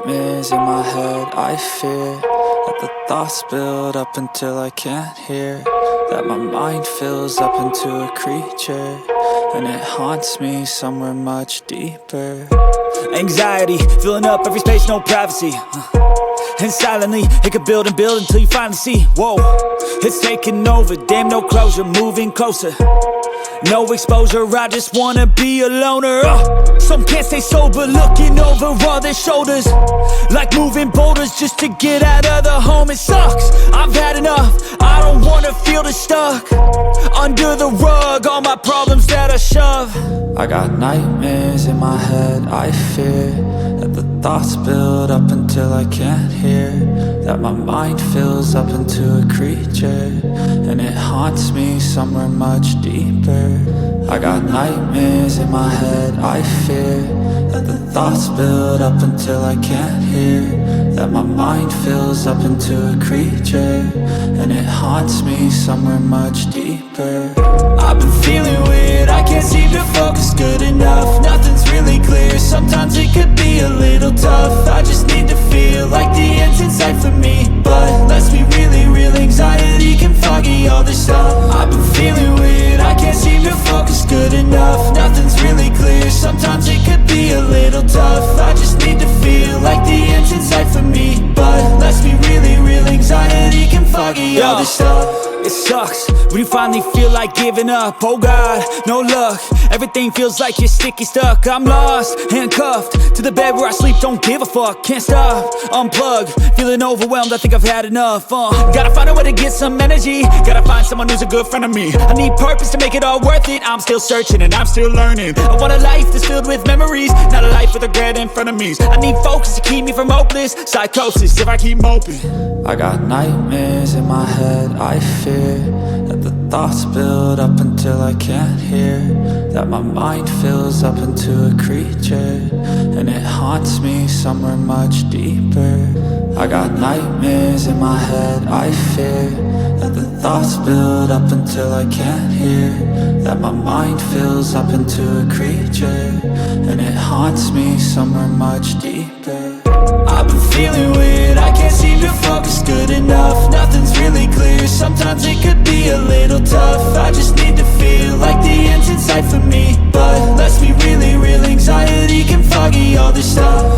nightmares in my head. I fear that the thoughts build up until I can't hear, that my mind fills up into a creature, and it haunts me somewhere much deeper. Anxiety, filling up every space, no privacy. And silently, it could build and build until you finally see, whoa, it's taking over, damn no closure, moving closer. No exposure, I just wanna be a loner. Some can't stay sober, looking over all their shoulders, like moving boulders just to get out of the home. It sucks, I've had enough, I don't wanna feel the stuck under the rug, all my problems that I shove. I got nightmares in my head. I fear that the thoughts build up until I can't hear, that my mind fills up into a creature, and it haunts me somewhere much deeper. I got nightmares in my head. I fear that the thoughts build up until I can't hear, that my mind fills up into a creature, and it haunts me somewhere much deeper. I've been feeling weird, I can't seem to focus good enough. Nothing's really clear, sometimes it could be a little tough. I just need to feel like the end's in sight for me, but let's be really real, anxiety can foggy all this stuff. I've been feeling weird, I can't seem to focus good enough. Nothing's really clear, sometimes it could be a little tough. I just need to feel like the end's in sight for me, but let's be really real, anxiety can foggy all this stuff. It sucks when you finally feel like giving up. Oh God, no luck, everything feels like you're sticky stuck. I'm lost, handcuffed to the bed where I sleep, don't give a fuck. Can't stop, unplug, feeling overwhelmed, I think I've had enough. Gotta find a way to get some energy, gotta find someone who's a good friend of me. I need purpose to make it all worth it, I'm still searching and I'm still learning. I want a life that's filled with memories, not a life with regret and frenemies. I need focus to keep me from hopeless psychosis if I keep moping. I got nightmares in my head. I fear that the thoughts build up until I can't hear, that my mind fills up into a creature, and it haunts me somewhere much deeper. I got nightmares in my head. I fear that the thoughts build up until I can't hear, that my mind fills up into a creature, and it haunts me somewhere much deeper. I've been feeling weird, I can't seem to focus good enough. Nothing's really clear, sometimes it could be a little tough. I just need to feel like the end's in sight for me, but let's be really real, anxiety can foggy all this stuff.